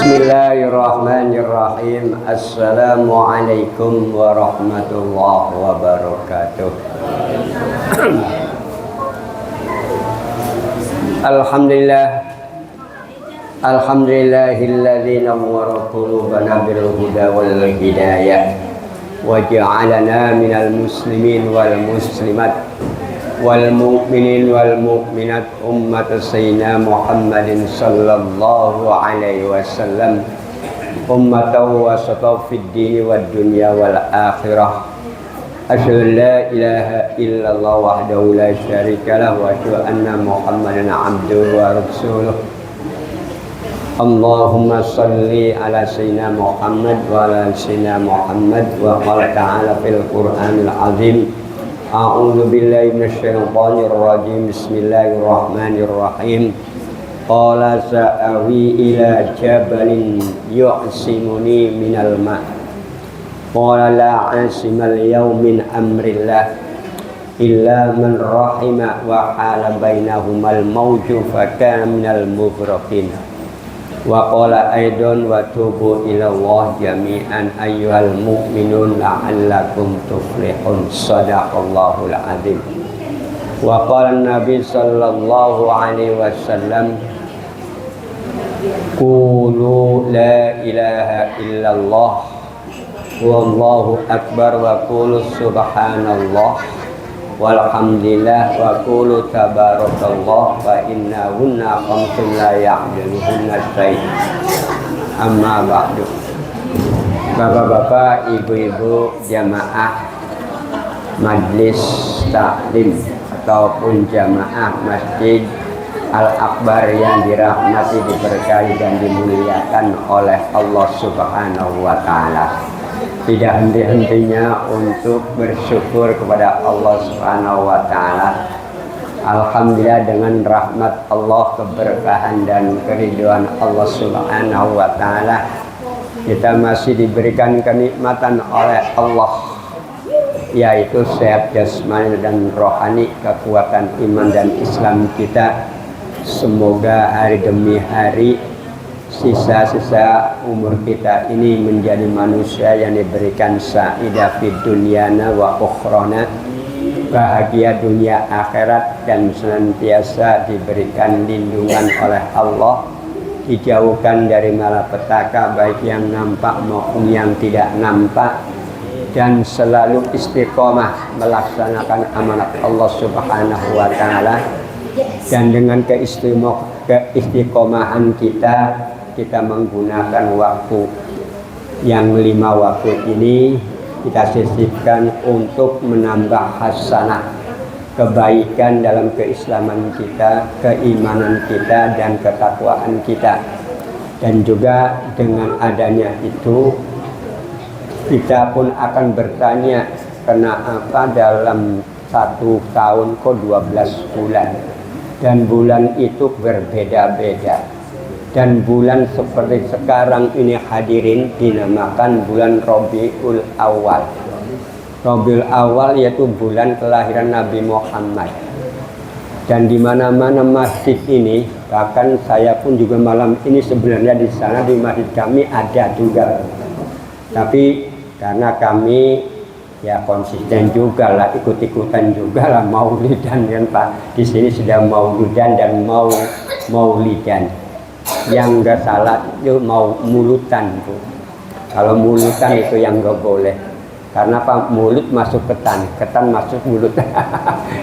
Bismillahirrahmanirrahim. Assalamualaikum warahmatullahi wabarakatuh. Alhamdulillahilladzi nawwara qulubana bil huda wal hidayah wa ja'alana minal muslimin wal muslimat wal mu'minin wal mu'minat ummat sayyidina Muhammadin sallallahu alaihi wasallam ummatan wasata fid dini wad dunya wal akhirah. Asyhadu la ilaha illallah wahdahu la syarika lahu wa asyhadu anna Muhammadan abduhu wa rasuluh. Allahumma salli ala sayyidina Muhammad wa ala sayyidina Muhammad wa qala ta'ala fil Qur'anil azim. A'udzu billahi minasyaitonir rajim. Bismillahirrahmanirrahim. Qala sa'awi ila jabalin yu'simuni minal ma'. Qala la 'asimal yawma min amrillah illa man rahima wa hala bainahumal mawju fa kana minal mughraqin. Wa qala aidan wa tubu ila Allah jami'an ayyuhal mu'minun la'allakum tuflihun. Shadaqallahul azim. Wa qala an-nabi sallallahu alaihi wasallam qulu la ilaha illallah wallahu akbar wa qulu subhanallah walhamdulillah wa qulu tabarakallah wa innahunna khamsun la ya'diluhunna syai'. Amma ba'du. Bapak-bapak, ibu-ibu jamaah majlis taklim ataupun jamaah Masjid Al-Akbar yang dirahmati, diberkahi dan dimuliakan oleh Allah Subhanahu wa taala. Tidak henti-hentinya untuk bersyukur kepada Allah Subhanahu wa taala. Alhamdulillah, dengan rahmat Allah, keberkahan dan keridhaan Allah Subhanahu wa taala, kita masih diberikan kenikmatan oleh Allah, yaitu sehat jasmani dan rohani, kekuatan iman dan Islam kita. Semoga hari demi hari sisa-sisa umur kita ini menjadi manusia yang diberikan sa'idah fid dunyana wa ukhrana, bahagia dunia akhirat, dan senantiasa diberikan lindungan oleh Allah, dijauhkan dari malapetaka baik yang nampak maupun yang tidak nampak, dan selalu istiqomah melaksanakan amanat Allah Subhanahu wa taala. Dan dengan keistiqomahan kita menggunakan waktu yang 5 waktu ini kita sisihkan untuk menambah hasanah kebaikan dalam keislaman kita, keimanan kita, dan ketakwaan kita. Dan juga dengan adanya itu kita pun akan bertanya, kenapa dalam 1 tahun kok 12 bulan, dan bulan itu berbeda-beda. Dan bulan seperti sekarang ini hadirin dinamakan bulan Rabiul Awal. Rabiul Awal yaitu bulan kelahiran Nabi Muhammad. Dan di mana-mana masjid ini, bahkan saya pun juga malam ini sebenarnya di sana di masjid kami ada juga. Tapi karena kami ya konsisten juga lah, ikut-ikutan juga lah maulidan kan Pak. Di sini sudah maulidan dan maulidan. Yang enggak salah itu mau mulutan Bu. Kalau mulutan itu yang enggak boleh. Karena Pak, mulut masuk ketan, ketan masuk mulut.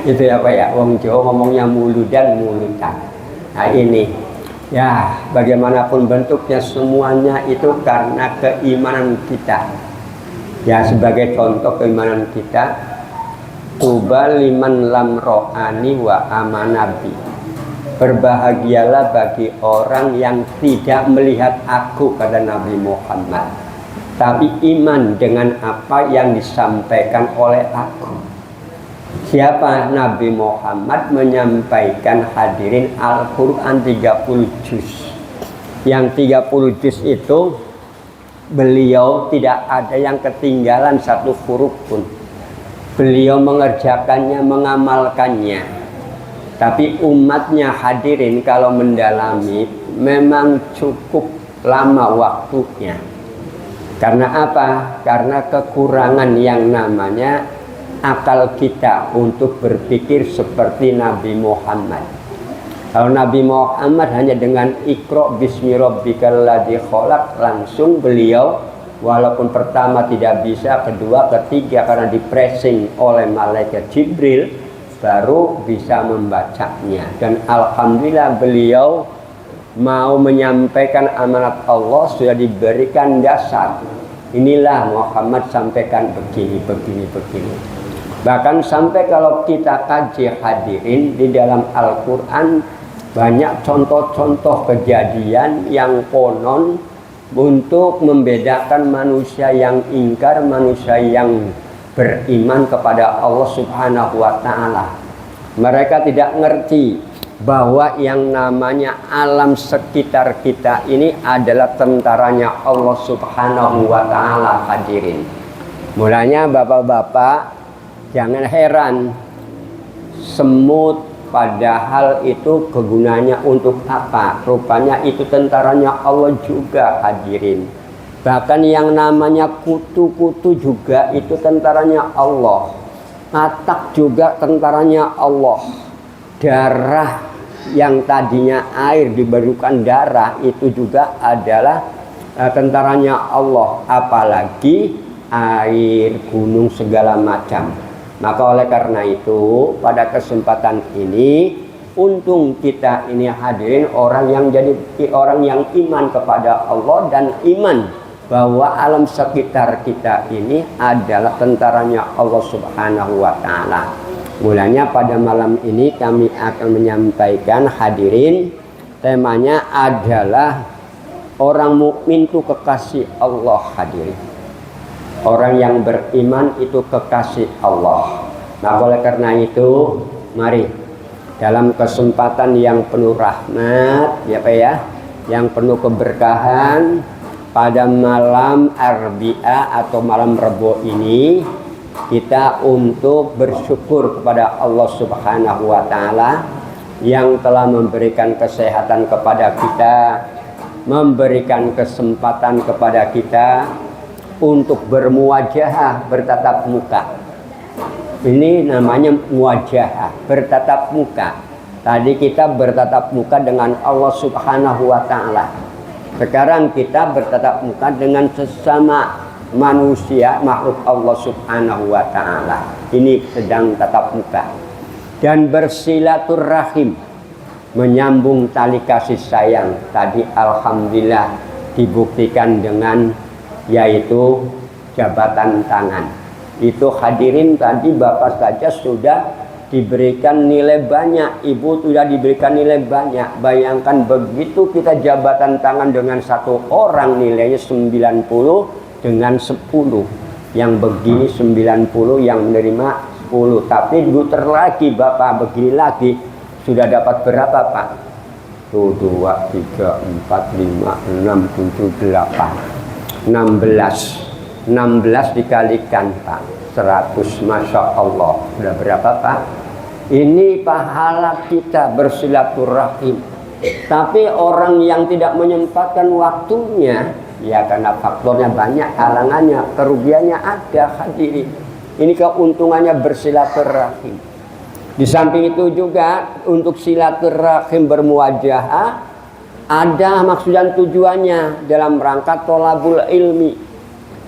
Itu ya Pak ya. Wong Jawa ngomongnya muludan, mulutan. Nah ini ya, bagaimanapun bentuknya semuanya itu karena keimanan kita. Ya, sebagai contoh keimanan kita, tuba liman lam ro'ani wa amanabi. Berbahagialah bagi orang yang tidak melihat aku, kata Nabi Muhammad, tapi iman dengan apa yang disampaikan oleh aku. Siapa? Nabi Muhammad menyampaikan hadirin Al-Quran 30 juz. Yang 30 juz itu beliau tidak ada yang ketinggalan satu huruf pun. Beliau mengerjakannya, mengamalkannya. Tapi umatnya hadirin kalau mendalami memang cukup lama waktunya. Karena apa? Karena kekurangan yang namanya akal kita untuk berpikir seperti Nabi Muhammad. Kalau Nabi Muhammad hanya dengan Iqra bismi rabbikal ladzi khalaq, langsung beliau walaupun pertama tidak bisa, kedua, ketiga karena dipressing oleh malaikat Jibril baru bisa membacanya. Dan alhamdulillah beliau mau menyampaikan amanat Allah, sudah diberikan dasar. Inilah Muhammad sampaikan begini. Bahkan sampai kalau kita kaji hadirin di dalam Al-Quran, banyak contoh-contoh kejadian yang konon untuk membedakan manusia yang ingkar, manusia yang beriman kepada Allah Subhanahu wa Ta'ala. Mereka tidak ngerti bahwa yang namanya alam sekitar kita ini adalah tentaranya Allah Subhanahu wa Ta'ala, hadirin. Mulanya bapak-bapak jangan heran, semut padahal itu kegunaannya untuk apa? Rupanya itu tentaranya Allah juga, hadirin. Bahkan yang namanya kutu-kutu juga itu tentaranya Allah. Katak juga tentaranya Allah. Darah yang tadinya air dibarukan darah itu juga adalah tentaranya Allah. Apalagi air, gunung, segala macam. Maka oleh karena itu pada kesempatan ini, untung kita ini hadirin orang yang iman kepada Allah dan iman bahwa alam sekitar kita ini adalah tentaranya Allah Subhanahu wa Ta'ala. Mulanya pada malam ini kami akan menyampaikan, hadirin, temanya adalah orang mukmin itu kekasih Allah, hadirin. Orang yang beriman itu kekasih Allah. Nah, oleh karena itu, mari dalam kesempatan yang penuh rahmat, ya Pak ya, yang penuh keberkahan, pada malam Arbi'a atau malam Rebo ini, kita untuk bersyukur kepada Allah Subhanahu wa Ta'ala yang telah memberikan kesehatan kepada kita, memberikan kesempatan kepada kita untuk bermuwajahah, bertatap muka. Ini namanya muwajahah, bertatap muka. Tadi kita bertatap muka dengan Allah Subhanahu wa Ta'ala. Sekarang kita bertatap muka dengan sesama manusia, makhluk Allah Subhanahu wa Ta'ala. Ini sedang tatap muka. Dan bersilaturrahim, menyambung tali kasih sayang. Tadi alhamdulillah dibuktikan dengan yaitu jabatan tangan. Itu hadirin tadi Bapak saja sudah diberikan nilai banyak, Ibu sudah diberikan nilai banyak. Bayangkan begitu kita jabatan tangan dengan satu orang nilainya 90 dengan 10. Yang begini 90, yang menerima 10. Tapi diputar lagi Bapak begini lagi, sudah dapat berapa Pak? Tuh 2, 3, 4, 5, 6, 7, 8 16 dikalikan Pak 100, Masya Allah. Sudah berapa Pak? Ini pahala kita bersilaturahim. Tapi orang yang tidak menyempatkan waktunya, ya karena faktornya banyak, halangannya, kerugiannya ada, hadirin. Ini keuntungannya bersilaturahim. Di samping itu juga untuk silaturahim bermuwajahah, ada maksud dan tujuannya dalam rangka tholabul ilmi.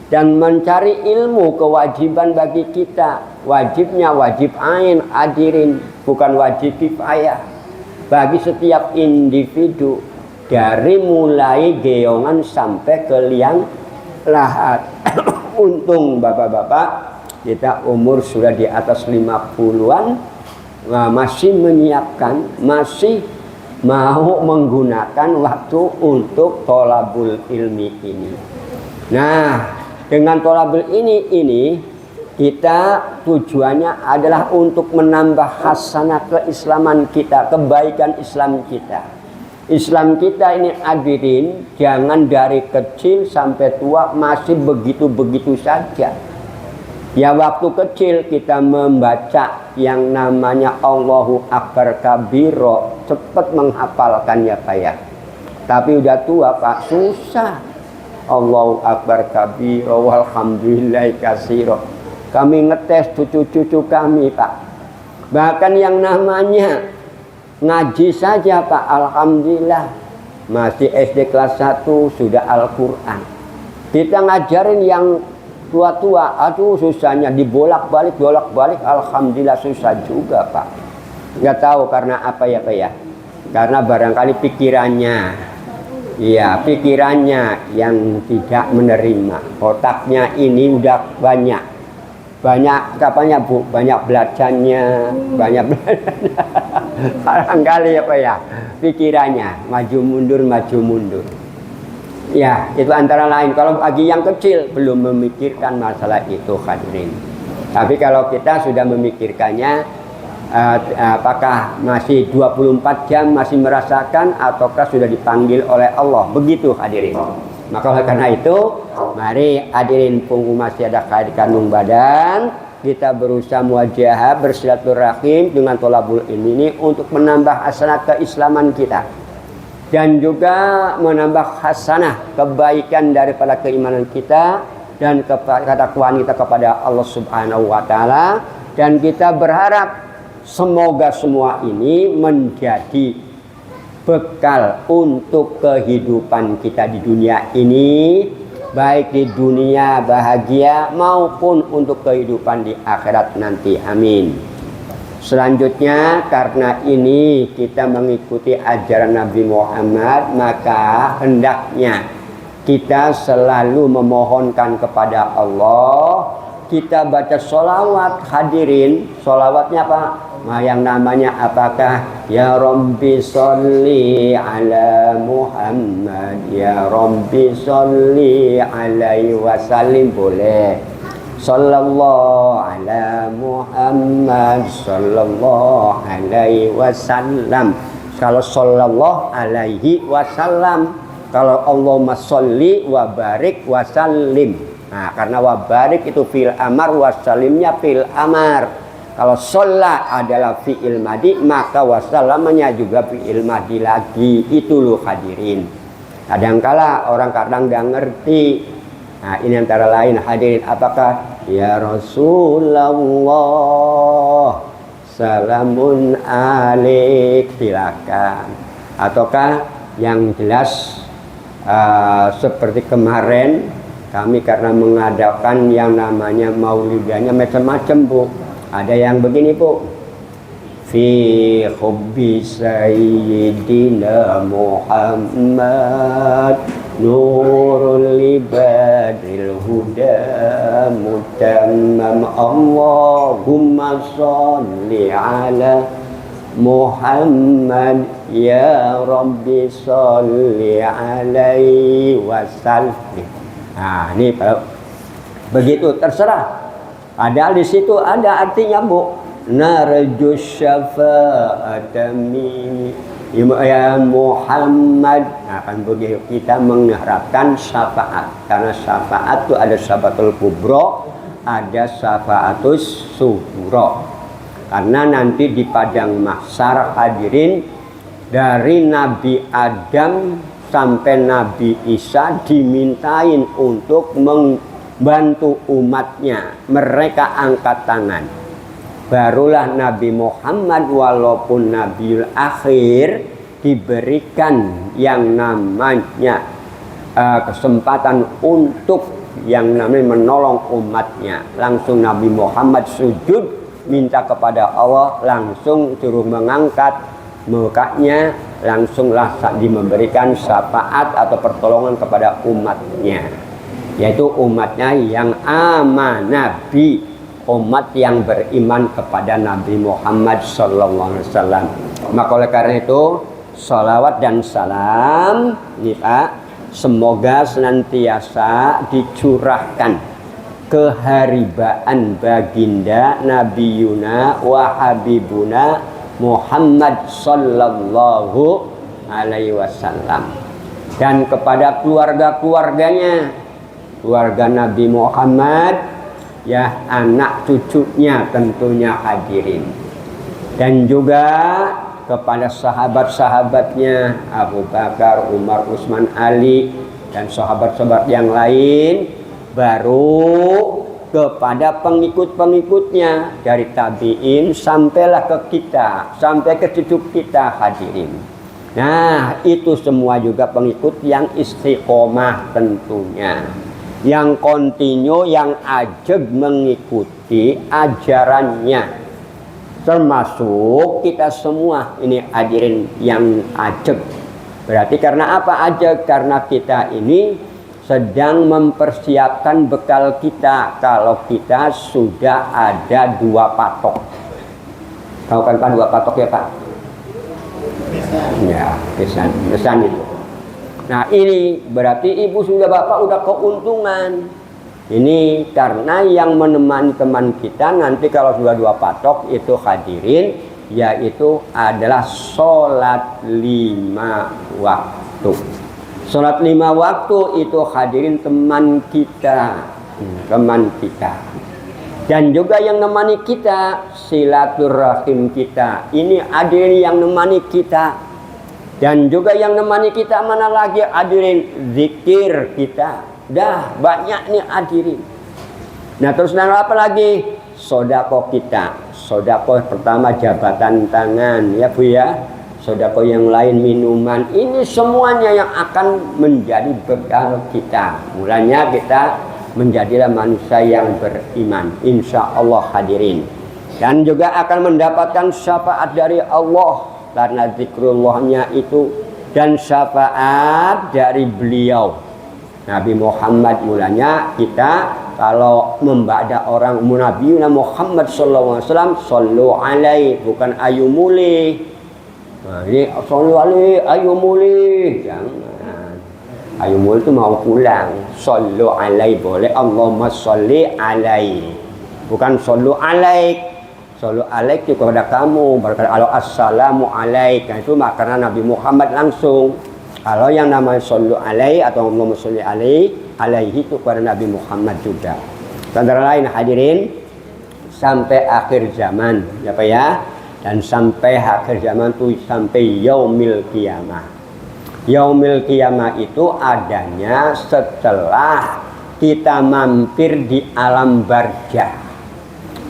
Dan mencari ilmu kewajiban bagi kita. Wajibnya wajib ain, hadirin, bukan wajib kifayah. Bagi setiap individu, dari mulai geongan sampai ke liang lahat. Untung bapak-bapak, kita umur sudah di atas 50-an, masih menyiapkan, masih mau menggunakan waktu untuk tholabul ilmi ini. Nah, dengan tholabul ini kita tujuannya adalah untuk menambah hasanah keislaman kita, kebaikan Islam kita. Islam kita ini hadirin, jangan dari kecil sampai tua masih begitu-begitu saja. Ya waktu kecil kita membaca yang namanya Allahu Akbar kabiro, cepat menghafalkannya Pak ya. Tapi udah tua Pak, susah. Allahu Akbar kabira walhamdulillahi katsira. Kami ngetes cucu-cucu kami Pak. Bahkan yang namanya ngaji saja Pak, alhamdulillah masih SD kelas 1 sudah Al-Quran. Kita ngajarin yang tua-tua, aduh susahnya, dibolak-balik, alhamdulillah susah juga Pak. Nggak tahu karena apa ya Pak ya. Karena barangkali pikirannya, ya pikirannya yang tidak menerima. Otaknya ini udah banyak katanya Bu, banyak belajarnya, barangkali ya Pak ya, pikirannya maju mundur. Ya, itu antara lain. Kalau bagi yang kecil belum memikirkan masalah itu hadirin. Tapi kalau kita sudah memikirkannya, apakah masih 24 jam masih merasakan ataukah sudah dipanggil oleh Allah? Begitu hadirin. Maka oleh karena itu, mari hadirin punggung masih ada kait kandung badan, kita berusaha muwajahah bersilaturahim dengan tolabul ilmi ini untuk menambah hasanah keislaman kita. Dan juga menambah hasanah kebaikan daripada keimanan kita dan ketakwaan kita kepada Allah Subhanahu wa taala. Dan kita berharap semoga semua ini menjadi bekal untuk kehidupan kita di dunia ini, baik di dunia bahagia maupun untuk kehidupan di akhirat nanti. Amin. Selanjutnya, karena ini kita mengikuti ajaran Nabi Muhammad, maka hendaknya kita selalu memohonkan kepada Allah. Kita baca sholawat hadirin. Sholawatnya apa? Yang namanya apakah? Ya Rabbi sholli ala Muhammad, Ya Rabbi sholli alaihi wasallim, boleh. Sallallahu ala Muhammad, sallallahu alaihi wasallam. Kalau sallallahu alaihi wasallam, kalau Allahumma sholli wa barik wa sallim. Nah, karena wa barik itu fil amar, wa sallimnya fil amar. Kalau sholla adalah fi'il madi, maka wasallamanya juga fi'il madi lagi. Itu loh hadirin. Kadangkala orang kadang nggak ngerti. Nah, ini antara lain hadirin, apakah ya Rasulullah salamun alaik, silakan. Ataukah yang jelas seperti kemarin kami karena mengadakan yang namanya maulidanya macam-macam Bu. Ada yang begini Bu, fi hubbi sayyidina Muhammad nurul libadil huda mutammam, Allahumma sholli ala Muhammad, ya Rabbi sholli alaihi wasallim. Nah, ini begitu terserah. Padahal di situ ada artinya Bu, narju syafa'ata ya Muhammad. Nah, kan begitu kita mengharapkan syafaat, karena syafaat itu ada syafaatul kubra, ada syafaatus sughra. Karena nanti di padang mahsyar hadirin, dari Nabi Adam sampai Nabi Isa dimintain untuk membantu umatnya, mereka angkat tangan. Barulah Nabi Muhammad walaupun Nabiul Akhir diberikan yang namanya kesempatan untuk yang namanya menolong umatnya. Langsung Nabi Muhammad sujud minta kepada Allah, langsung suruh mengangkat mukanya, langsunglah memberikan syafaat atau pertolongan kepada umatnya, yaitu umatnya yang amanah, nabi, umat yang beriman kepada Nabi Muhammad SAW. Maka oleh karena itu sholawat dan salam ini Pak, semoga senantiasa dicurahkan keharibaan baginda Nabi Yuna wa Habibuna Muhammad sallallahu alaihi wasallam, dan kepada keluarga-keluarganya, keluarga Nabi Muhammad, ya anak cucunya tentunya hadirin, dan juga kepada sahabat-sahabatnya Abu Bakar, Umar, Utsman, Ali dan sahabat-sahabat yang lain, baru kepada pengikut-pengikutnya dari tabi'in sampailah ke kita, sampai ke cucu kita hadirin. Nah, itu semua juga pengikut yang istiqomah tentunya, yang kontinu, yang ajeg mengikuti ajarannya. Termasuk kita semua ini hadirin yang ajeg. Berarti karena apa ajeg? Karena kita ini sedang mempersiapkan bekal kita kalau kita sudah ada 2 patok. Tahu kan Pak 2 patok ya Pak? Ya, besan itu. Nah ini berarti ibu sudah bapak udah keuntungan. Ini karena yang menemani teman kita nanti kalau sudah 2 patok itu hadirin, yaitu adalah sholat 5 waktu. Sholat 5 waktu itu hadirin teman kita. Dan juga yang nemani kita silaturahim kita. Ini hadirin yang nemani kita. Dan juga yang nemani kita mana lagi hadirin, zikir kita. Dah banyak nih hadirin. Nah terus apa lagi? Sodako kita. Sodako pertama jabatan tangan ya Bu ya. Sodako yang lain minuman. Ini semuanya yang akan menjadi bekal kita. Mulanya kita menjadilah manusia yang beriman. Insya Allah hadirin. Dan juga akan mendapatkan syafaat dari Allah. Karena zikrullahnya itu. Dan syafaat dari beliau Nabi Muhammad. Mulanya kita kalau membaca orang Nabi Muhammad SAW, sallu alaihi, bukan ayu mulih. Nah, ini sallu alaihi, ayu mulih. Jangan. Ayu mulih itu mau pulang. Sallu alaihi boleh, Allahumma salli alaihi. Bukan sallu alaik. Sallu alaik itu kepada kamu. Berkata assalamu alaika. Itu karena Nabi Muhammad langsung. Kalau yang namanya sallu alaihi atau Allahumma salli alaihi itu kepada Nabi Muhammad juga. Antara lain hadirin sampai akhir zaman ya Pak ya. Dan sampai akhir zaman itu sampai yaumil qiyamah. Yaumil qiyamah itu adanya setelah kita mampir di alam barzah.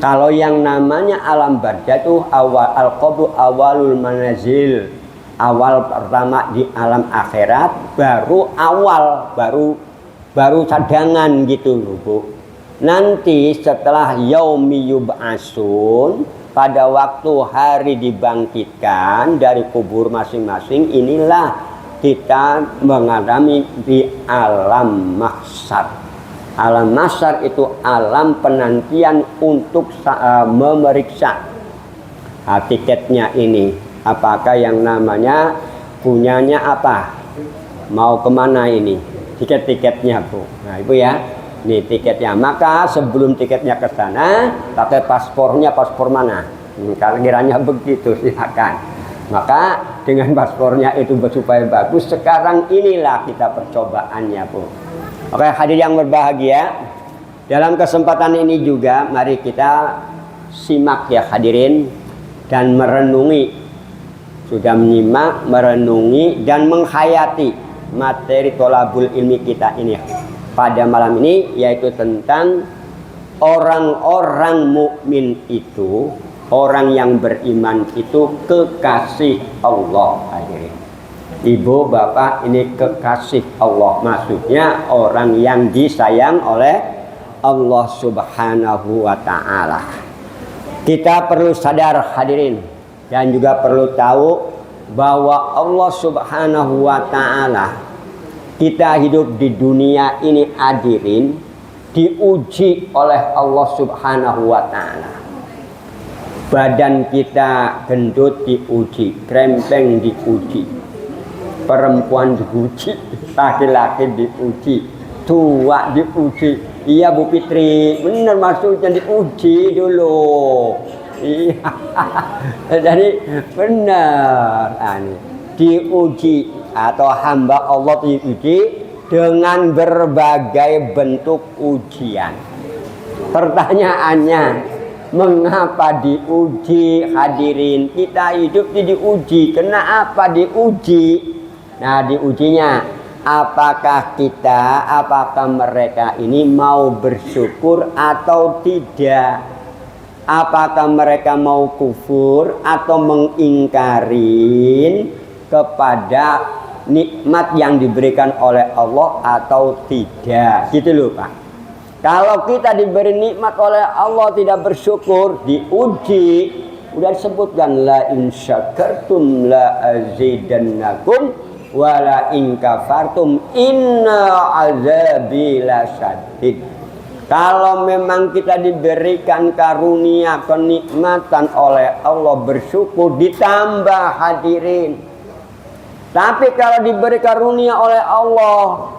Kalau yang namanya alam barzah itu awal al-qabru awalul manazil. Awal pertama di alam akhirat, baru cadangan gitu loh Bu. Nanti setelah yaumi yub'atsun, pada waktu hari dibangkitkan dari kubur masing-masing, inilah kita mengalami di alam mahsyar. Alam mahsyar itu alam penantian untuk memeriksa tiketnya ini. Apakah yang namanya punyanya apa? Mau kemana ini? Tiket-tiketnya Bu. Nah Ibu ya, ini tiketnya. Maka sebelum tiketnya ke sana, pakai paspornya, paspor mana? Kalau kiranya begitu silakan. Maka dengan paspornya itu supaya bagus. Sekarang inilah kita percobaannya Bu. Oke hadir yang berbahagia. Dalam kesempatan ini juga mari kita simak ya hadirin dan merenungi. Sudah menyimak, merenungi, dan menghayati materi tolabul ilmi kita ini pada malam ini, yaitu tentang orang-orang mukmin itu, orang yang beriman itu kekasih Allah. Hadirin, Ibu, Bapak, ini kekasih Allah. Maksudnya orang yang disayang oleh Allah Subhanahu wa Ta'ala. Kita perlu sadar hadirin. Dan juga perlu tahu bahwa Allah Subhanahu wa Ta'ala, kita hidup di dunia ini hadirin, diuji oleh Allah Subhanahu wa Ta'ala. Badan kita gendut diuji, krempeng diuji, perempuan diuji, laki-laki diuji, tua diuji. Iya Bu Fitri, benar maksudnya diuji dulu. Iya, jadi benar, diuji atau hamba Allah diuji dengan berbagai bentuk ujian. Pertanyaannya, Mengapa diuji hadirin? Kita hidup diuji. Kenapa diuji? Nah, diujinya apakah kita, apakah mereka ini mau bersyukur atau tidak? Apakah mereka mau kufur atau mengingkarin kepada nikmat yang diberikan oleh Allah atau tidak? Gitu loh Pak. Kalau kita diberi nikmat oleh Allah tidak bersyukur, diuji. Udah disebutkan la in syakartum la azidannakum wa la in kafartum inna azabi lasyadid. Kalau memang kita diberikan karunia kenikmatan oleh Allah, bersyukur ditambah hadirin. Tapi kalau diberi karunia oleh Allah,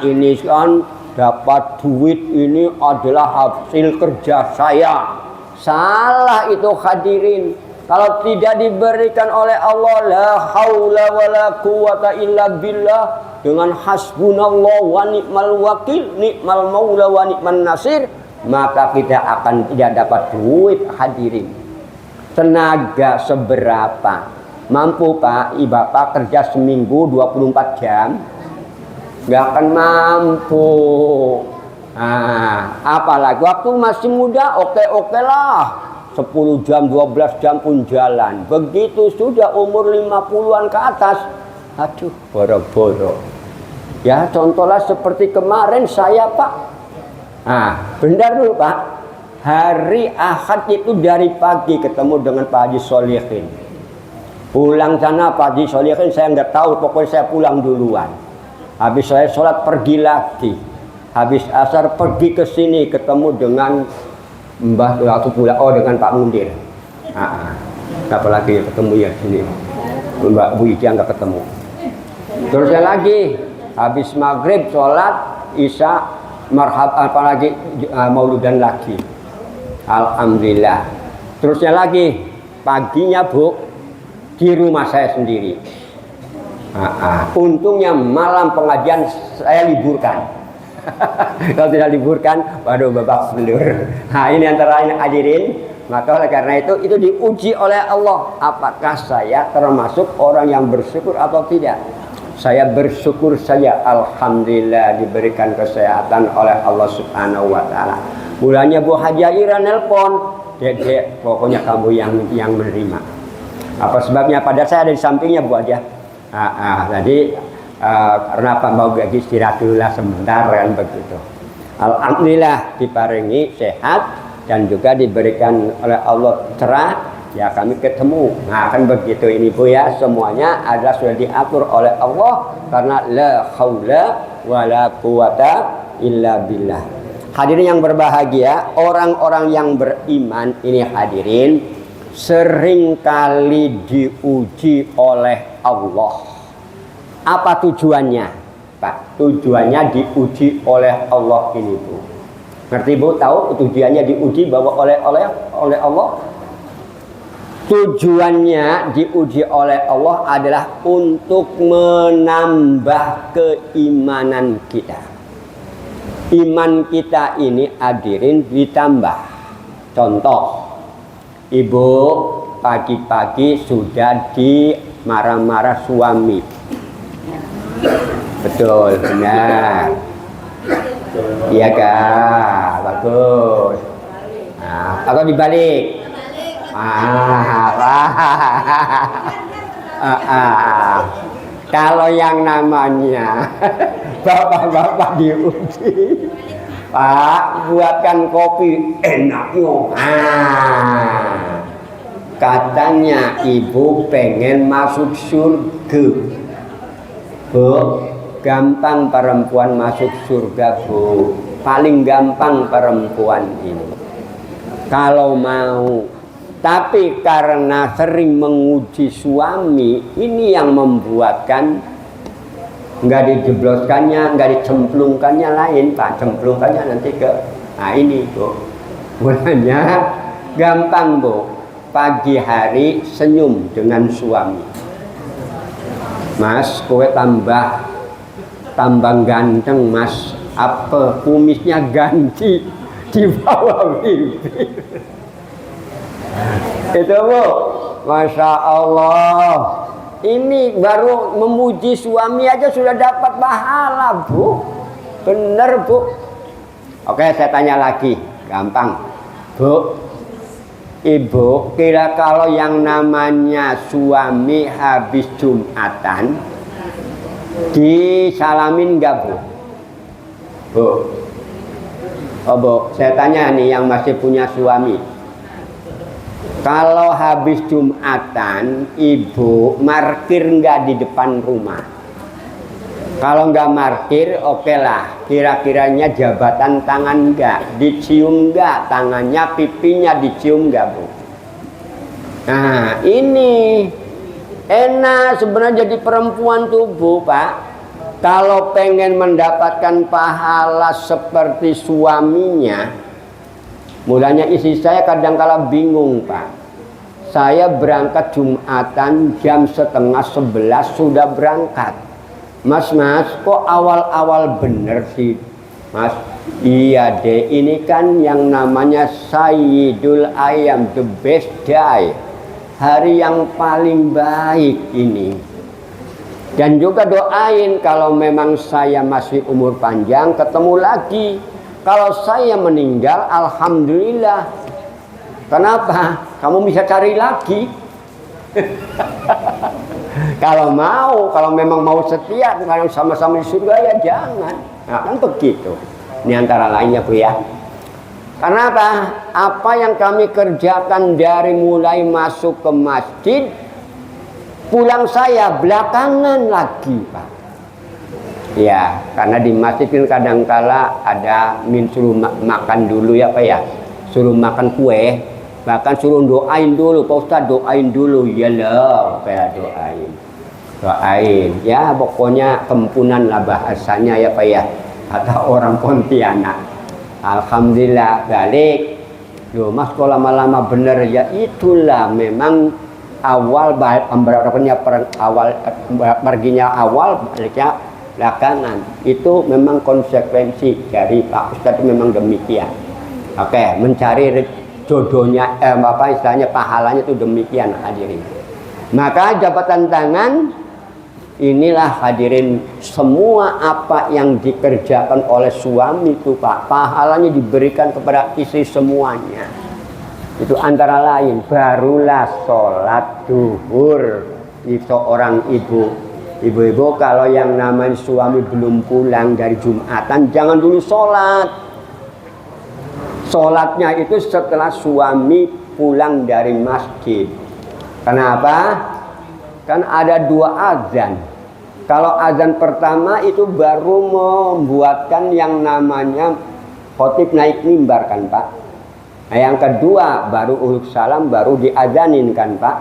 ini kan dapat duit, ini adalah hasil kerja saya. Salah itu hadirin. Kalau tidak diberikan oleh Allah, la haula wala quwata illa billah, dengan hasbunallah wa ni'mal wakil, ni'mal maula wa ni'man nasir, maka kita akan tidak dapat duit hadirin. Tenaga seberapa? Mampu Pak, Bapak kerja seminggu 24 jam? Gak akan mampu. Apalagi waktu masih muda, oke lah. 10 jam, 12 jam pun jalan. Begitu sudah umur 50-an ke atas, aduh, boro-boro. Ya, contohnya seperti kemarin saya Pak. Benar dulu Pak. Hari Ahad itu dari pagi ketemu dengan Pak Haji Solihin. Pulang sana Pak Haji Solihin saya nggak tahu, pokoknya saya pulang duluan. Habis saya sholat pergi lagi. Habis asar pergi ke sini ketemu dengan Mbah waktu pulang, dengan Pak Mundir. Apalagi ketemu ya sini. Mbak Bu Ija nggak ketemu. Terusnya lagi habis maghrib sholat isya marhab, apalagi mauludan lagi. Alhamdulillah. Terusnya lagi paginya Bu di rumah saya sendiri. Untungnya malam pengajian saya liburkan. Kalau tidak liburkan, waduh babak belur. Ini antara hadirin. Maka oleh karena itu diuji oleh Allah. Apakah saya termasuk orang yang bersyukur atau tidak? Saya bersyukur saja. Alhamdulillah diberikan kesehatan oleh Allah Subhanahu Wa Taala. Bulannya Bu Haji Ira nelpon, Dek, pokoknya kamu yang menerima. Apa sebabnya? Pada saya ada di sampingnya Bu aja. Tadi karena Pak mau gaji istirahat dulu lah sebentar kan begitu. Alhamdulillah diparingi sehat dan juga diberikan oleh Allah cerah. Ya kami ketemu. Kan begitu ini Bu ya, semuanya adalah sudah diatur oleh Allah karena la haula wala quwata illa billah. Hadirin yang berbahagia, orang-orang yang beriman ini hadirin seringkali diuji oleh Allah. Apa tujuannya Pak? Tujuannya diuji oleh Allah ini Bu. Ngerti Bu? Tahu tujuannya diuji bahwa oleh Allah? Tujuannya diuji oleh Allah adalah untuk menambah keimanan kita. Iman kita ini hadirin ditambah. Contoh, Ibu pagi-pagi sudah dimarah-marah suami. Betul, benar. Iya kak, bagus. Atau dibalik. Kalau yang namanya bapak-bapak diuji, Pak buatkan kopi enaknya. Katanya ibu pengen masuk surga. Bu, gampang perempuan masuk surga Bu. Paling gampang perempuan ini kalau mau. Tapi karena sering menguji suami, ini yang membuatkan nggak dijebloskannya, nggak dicemplungkannya lain Pak. Cemplungkannya nanti ke ini Bu. Mulanya gampang Bu. Pagi hari senyum dengan suami. Mas, kowe tambah ganteng Mas. Apa kumisnya ganti di bawah bibir? Itu Bu, Masya Allah. Ini baru memuji suami aja sudah dapat pahala Bu. Bener Bu. Oke, saya tanya lagi, gampang Bu. Ibu, kira kalau yang namanya suami habis Jumatan disalamin nggak Bu? Bu, oh Bu, saya tanya nih yang masih punya suami. Kalau habis Jumatan, ibu markir nggak di depan rumah? Kalau nggak markir, oke lah. Kira-kiranya jabatan tangan nggak, dicium nggak tangannya, pipinya dicium nggak Bu? Nah ini enak sebenarnya jadi perempuan tuh Bu Pak. Kalau pengen mendapatkan pahala seperti suaminya, mulanya istri saya kadang-kala bingung Pak. Saya berangkat Jumatan jam 10:30 sudah berangkat. Mas, kok awal-awal bener sih Mas? Iya deh, ini kan yang namanya Sayyidul Ayam, the best day, hari yang paling baik ini. Dan juga doain kalau memang saya masih umur panjang ketemu lagi. Kalau saya meninggal, alhamdulillah. Kenapa? Kamu bisa cari lagi. Kalau memang mau setia, kalau sama-sama di surga ya jangan. Nah, kan begitu. Ini antara lainnya Bu ya. Karena apa? Apa yang kami kerjakan dari mulai masuk ke masjid, pulang saya belakangan lagi Pak. Ya, karena di masjid kan kadang-kala ada suruh makan dulu ya Pak ya. Suruh makan kue, bahkan suruh doain dulu, Pak Ustaz doain dulu. Ya loh, kayak doain. Ya pokoknya kempunan lah bahasanya ya Pak ya. Kata orang Pontianak. Alhamdulillah balik. Loh Mas kok lama-lama bener ya, itulah memang awal perginya awal baliknya belakangan. Itu memang konsekuensi dari Pak Ustaz, memang demikian. Oke, mencari jodohnya istilahnya pahalanya itu demikian hadirin. Maka jabatan tangan inilah hadirin, semua apa yang dikerjakan oleh suami itu Pak, pahalanya diberikan kepada istri semuanya. Itu antara lain barulah sholat duhur. Seorang ibu-ibu kalau yang namanya suami belum pulang dari Jumatan, jangan dulu sholat. Sholatnya itu setelah suami pulang dari masjid. Kenapa? Kan ada 2 azan. Kalau azan pertama itu baru membuatkan yang namanya khotib naik mimbar kan Pak. Nah yang kedua baru uluk salam, baru diazanin kan Pak.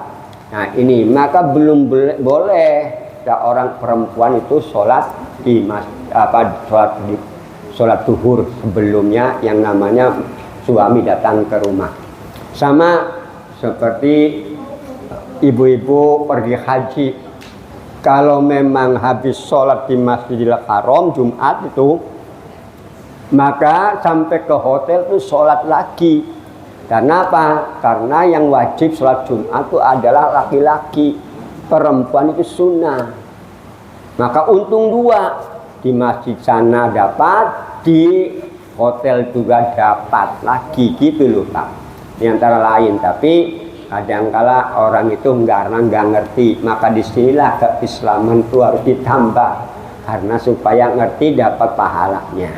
Nah ini maka belum boleh seorang perempuan itu sholat di sholat duhur sebelumnya yang namanya suami datang ke rumah. Sama seperti ibu-ibu pergi haji, kalau memang habis sholat di Masjidil Haram Jumat itu, maka sampai ke hotel itu sholat lagi. Karena apa? Karena yang wajib sholat Jumat itu adalah laki-laki, perempuan itu sunnah. Maka untung 2, di masjid sana dapat, di hotel juga dapat lagi gitu loh Pak. Di antara lain, tapi kadangkala orang itu nggak ngerti, maka disinilah keislaman itu harus ditambah karena supaya ngerti dapat pahalanya.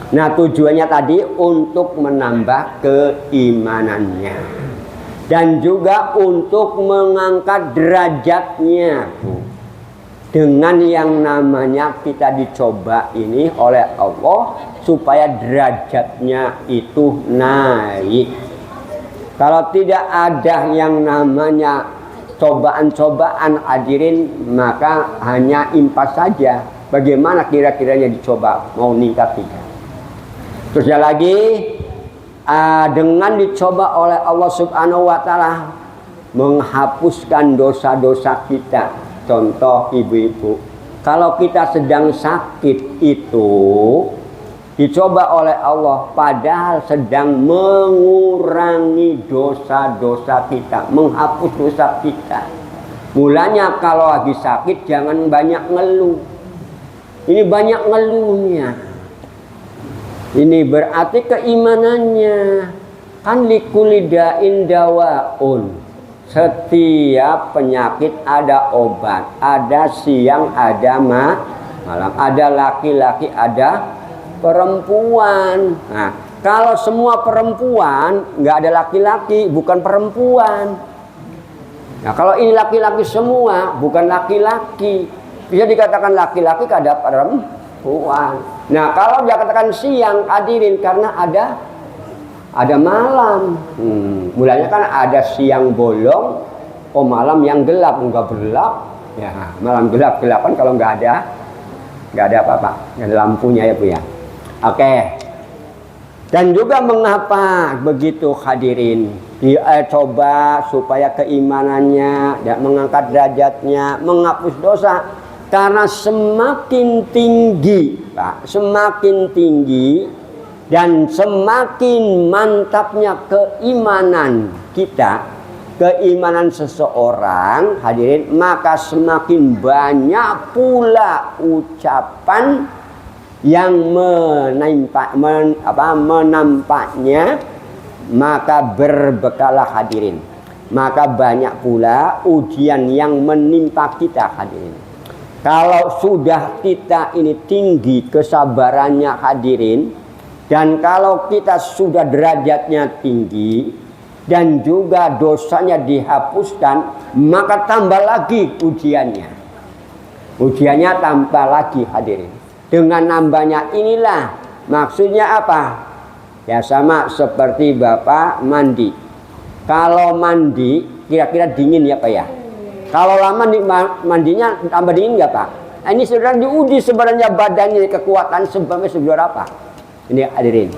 Nah tujuannya tadi untuk menambah keimanannya dan juga untuk mengangkat derajatnya dengan yang namanya kita dicoba ini oleh Allah supaya derajatnya itu naik. Kalau tidak ada yang namanya cobaan-cobaan hadirin, maka hanya impas saja. Bagaimana kira-kiranya dicoba mau meningkat tidak? Terus lagi dengan dicoba oleh Allah Subhanahu wa taala menghapuskan dosa-dosa kita. Contoh ibu-ibu, kalau kita sedang sakit itu dicoba oleh Allah, padahal sedang mengurangi dosa-dosa kita, menghapus dosa kita. Mulanya kalau lagi sakit jangan banyak ngeluh. Ini banyak ngeluhnya. Ini berarti keimanannya. Kan likulidain dawaun. Setiap penyakit ada obat, ada siang, ada malam, ada laki-laki, ada perempuan. Nah, kalau semua perempuan, nggak ada laki-laki, bukan perempuan. Nah, kalau ini laki-laki semua, bukan laki-laki, bisa dikatakan laki-laki ada perempuan. Nah, kalau dia katakan siang, hadirin, karena ada malam. Mulanya kan ada siang bolong, malam yang gelap, enggak gelap. Ya, malam gelap-gelapan kalau nggak ada apa-apa, nggak ada lampunya ya Bu ya. Oke. Dan juga mengapa begitu hadirin? Coba supaya keimanannya dan mengangkat derajatnya, menghapus dosa. Karena semakin tinggi, Pak, semakin tinggi dan semakin mantapnya keimanan kita, keimanan seseorang, hadirin, maka semakin banyak pula ucapan yang menampaknya, maka berbekalah hadirin. Maka banyak pula ujian yang menimpa kita hadirin. Kalau sudah kita ini tinggi kesabarannya hadirin, dan kalau kita sudah derajatnya tinggi dan juga dosanya dihapuskan, maka tambah lagi ujiannya. Ujiannya tambah lagi hadirin. Dengan nambahnya inilah maksudnya apa? Ya sama seperti Bapak mandi. Kalau mandi kira-kira dingin ya Pak ya? Kalau lama mandinya tambah dingin nggak Pak? Nah, ini sudah diuji sebenarnya badannya, kekuatan sebabnya seberapa. Ini hadirin.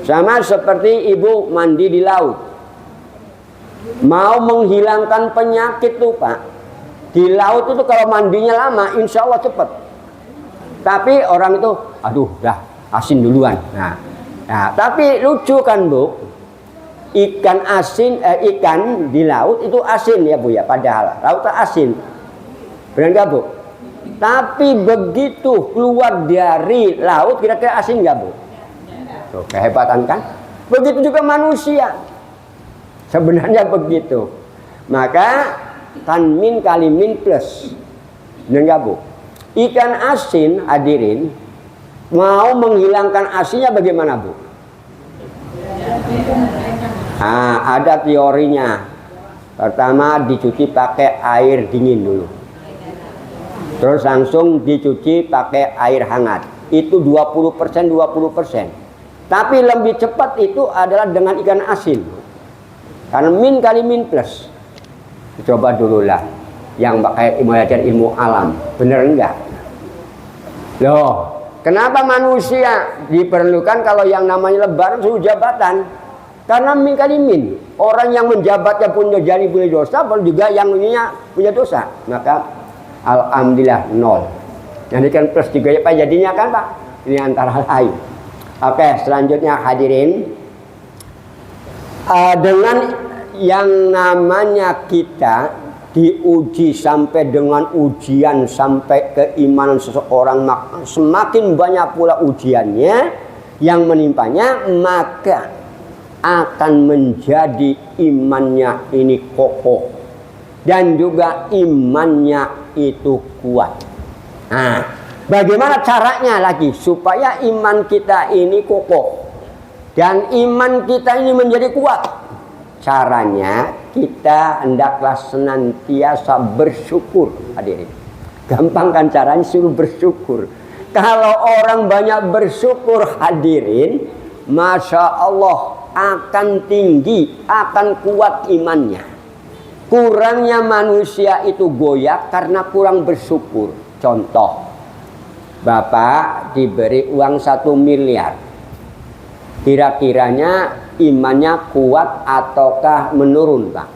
Sama seperti ibu mandi di laut. Mau menghilangkan penyakit tuh Pak. Di laut itu kalau mandinya lama insya Allah cepat. Tapi orang itu, aduh dah asin duluan. Nah, tapi lucu kan Bu. Ikan di laut itu asin ya Bu ya. Padahal laut asin. Benar nggak Bu? Tapi begitu keluar dari laut kira-kira asin nggak Bu? Tuh, kehebatan kan? Begitu juga manusia. Sebenarnya begitu. Maka tanmin kali min plus. Benar nggak Bu? Ikan asin hadirin mau menghilangkan asinnya bagaimana Bu? Nah, ada teorinya. Pertama dicuci pakai air dingin dulu. Terus langsung dicuci pakai air hangat. Itu 20%. Tapi lebih cepat itu adalah dengan ikan asin. Karena min kali min plus. Coba dulu lah. Yang pakai belajar ilmu alam. Bener enggak? Loh, kenapa manusia diperlukan kalau yang namanya lebaran suhu jabatan? Karena min kali min. Orang yang menjabatnya punya dosa, juga yang ininya punya dosa. Maka alhamdulillah 0. Jadi kan plus juga ya Pak jadinya kan Pak. Ini antara lain. Oke, selanjutnya hadirin. Dengan yang namanya kita diuji sampai dengan ujian sampai keimanan seseorang, semakin banyak pula ujiannya yang menimpanya, maka akan menjadi imannya ini kokoh dan juga imannya itu kuat. Nah, bagaimana caranya lagi supaya iman kita ini kokoh dan iman kita ini menjadi kuat? Caranya kita hendaklah senantiasa bersyukur hadirin. Gampang kan caranya, suruh bersyukur. Kalau orang banyak bersyukur hadirin, Masya Allah akan tinggi, akan kuat imannya. Kurangnya manusia itu goyah karena kurang bersyukur. Contoh, Bapak diberi uang 1 miliar. Kira-kiranya imannya kuat ataukah menurun Pak?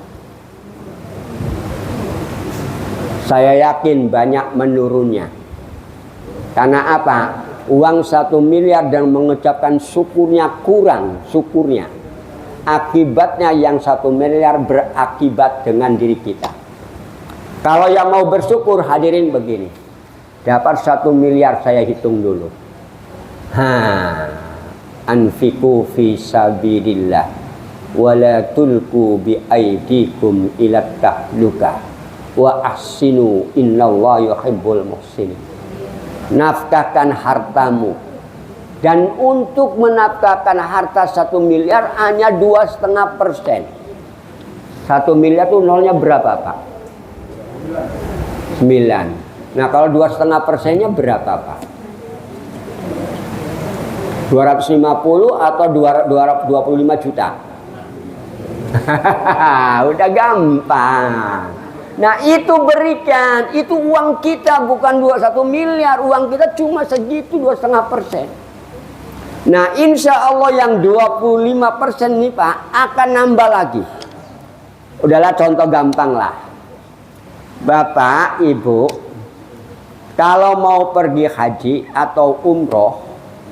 Saya yakin banyak menurunnya. Karena apa? uang 1 miliar dan mengucapkan syukurnya kurang syukurnya, akibatnya yang 1 miliar berakibat dengan diri kita. Kalau yang mau bersyukur hadirin begini, dapat 1 miliar saya hitung dulu. Anfiqu fi sabilillah wala tulqu bi aidikum ila tahlukah wa ahsinu innallaha yuhibbul muhsinin. Nafkahkan hartamu, dan untuk menafkahkan harta 1 miliar hanya 2,5%. 1 miliar itu nolnya berapa Pak? 9. Nah kalau 2,5%-nya berapa Pak? 250 atau 225 juta? Udah gampang. Nah itu berikan, itu uang kita bukan 21 miliar, uang kita cuma segitu 2,5%. Nah insya Allah yang 25% nih Pak akan nambah lagi. Udahlah contoh gampang lah. Bapak, Ibu, kalau mau pergi haji atau umroh,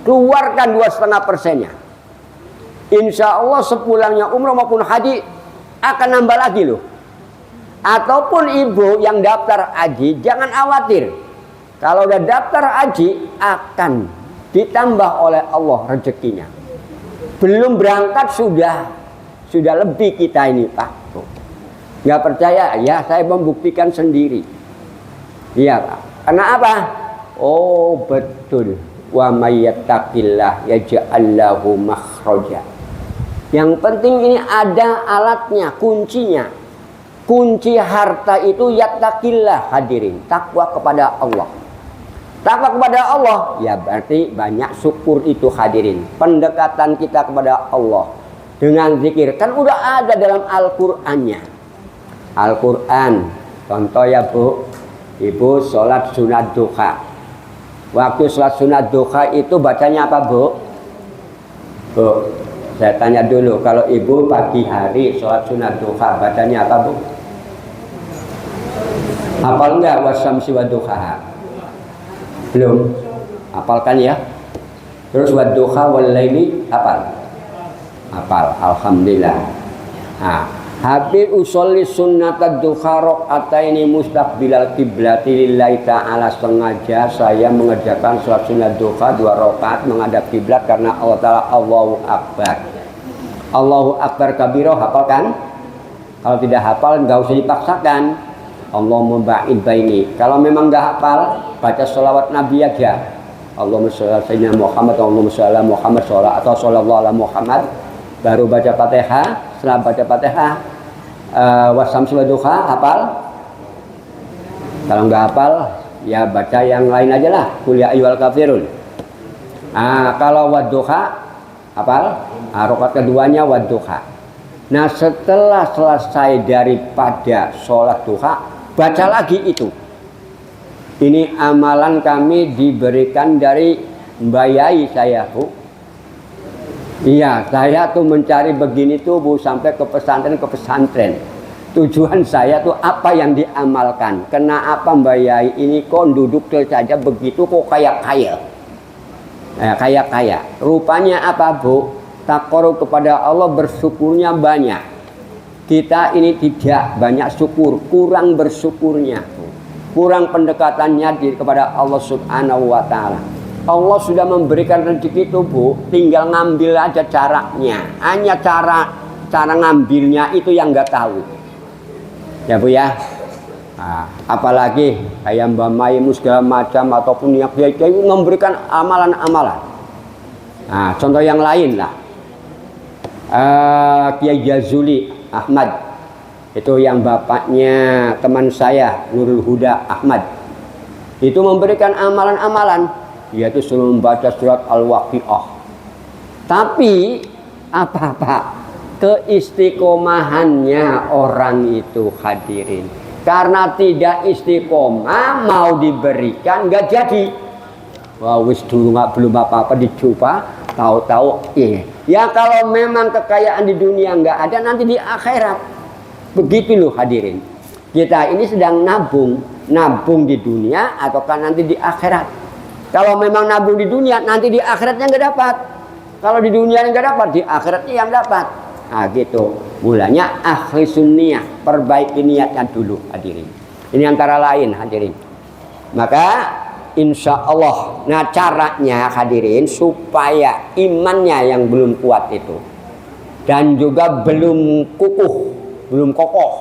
keluarkan 2,5%-nya. Insya Allah sepulangnya umroh maupun haji akan nambah lagi loh. Ataupun ibu yang daftar haji, jangan khawatir. Kalau udah daftar haji akan ditambah oleh Allah rezekinya. Belum berangkat sudah lebih kita ini Pak. Nggak percaya? Ya saya membuktikan sendiri. Iya Pak. Karena apa? Oh betul. Wa may yattaqillah yaj'al lahu makhraja. Yang penting ini ada alatnya, kuncinya. Kunci harta itu yattaqillah hadirin, takwa kepada Allah. Takwa kepada Allah ya berarti banyak syukur itu hadirin. Pendekatan kita kepada Allah dengan zikir kan udah ada dalam Al-Qur'annya. Al-Qur'an contoh ya Bu, Ibu sholat sunat duha. Waktu sholat sunat duha itu bacanya apa Bu? Bu, saya tanya dulu, kalau Ibu pagi hari sholat sunat duha bacanya apa Bu? Hafal enggak wasyamsi wadduhaha? Belum? Hafalkan ya. Terus wadduha wal laili hafal? Hafal, alhamdulillah. Nah, habis usolli sunnatad duha rakaataini mustaqbilal qiblati lillahi ta'ala, sengaja saya mengerjakan sholat sunat duha 2 rakaat menghadap kiblat karena Allah Ta'ala. Allahu Akbar. Allahu Akbar kabiro, hafalkan? Kalau tidak hafal enggak usah dipaksakan. Allahumma ba'id baini. Kalau memang enggak hafal, baca sholawat Nabi aja. Allahumma sholli ala sayyidina Muhammad, Allahumma sholli ala Muhammad, atau shollallahu ala Muhammad. Baru baca Fatihah. Setelah baca Fatihah, wasyamsi wadduha hafal. Kalau enggak hafal, ya baca yang lain aja lah. Qul ya ayyuhal kafirun. Kalau wadduha hafal. Rakaat keduanya wadduha. Nah setelah selesai daripada sholat duha, baca lagi itu. Ini amalan kami diberikan dari Mbak Yai saya Bu. Iya, saya tuh mencari begini tuh Bu sampai ke pesantren. Tujuan saya tuh apa yang diamalkan. Kenapa Mbak Yai ini kok duduk saja begitu kok kayak kaya. Kayak kaya. Rupanya apa Bu? Taqarrub kepada Allah, bersyukurnya banyak. Kita ini tidak banyak syukur, kurang bersyukurnya, kurang pendekatannya kepada Allah Subhanahu wa Ta'ala. Allah sudah memberikan rezeki itu Bu, tinggal ngambil aja caranya. Hanya cara ngambilnya itu yang nggak tahu. Ya Bu ya. Apalagi kayak Mbak Maimu segala macam ataupun yang memberikan amalan-amalan. Contoh yang lain lah. Kiai Jazuli Ahmad, itu yang bapaknya teman saya Nurul Huda Ahmad, itu memberikan amalan-amalan, yaitu suruh membaca surat Al-Waqiah. Tapi apa keistiqomahannya orang itu hadirin, karena tidak istiqomah mau diberikan nggak jadi. Wah wis dulu belum apa-apa dicoba, tahu-tahu ya kalau memang kekayaan di dunia nggak ada, nanti di akhirat. Begitu loh hadirin. Kita ini sedang nabung di dunia ataukah nanti di akhirat. Kalau memang nabung di dunia, nanti di akhiratnya nggak dapat. Kalau di dunia nggak dapat, di akhiratnya yang dapat. Nah gitu. Mulanya akhlisun niyah, perbaiki niatnya dulu hadirin. Ini antara lain hadirin. Maka insya Allah, nah caranya hadirin supaya imannya yang belum kuat itu dan juga belum kukuh, belum kokoh,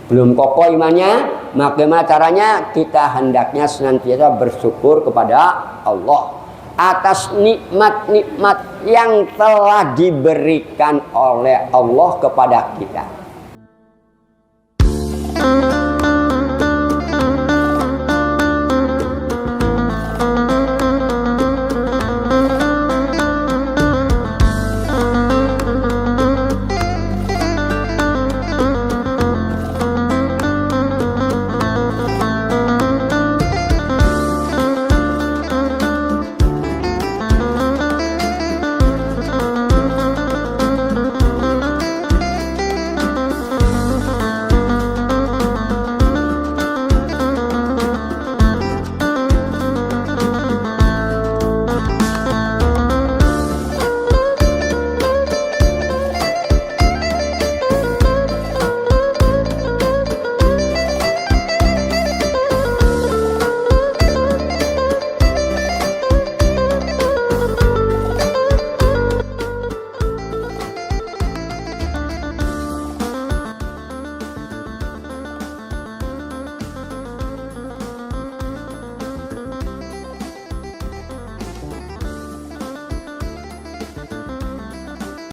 belum kokoh imannya, bagaimana caranya? Kita hendaknya senantiasa bersyukur kepada Allah atas nikmat-nikmat yang telah diberikan oleh Allah kepada kita.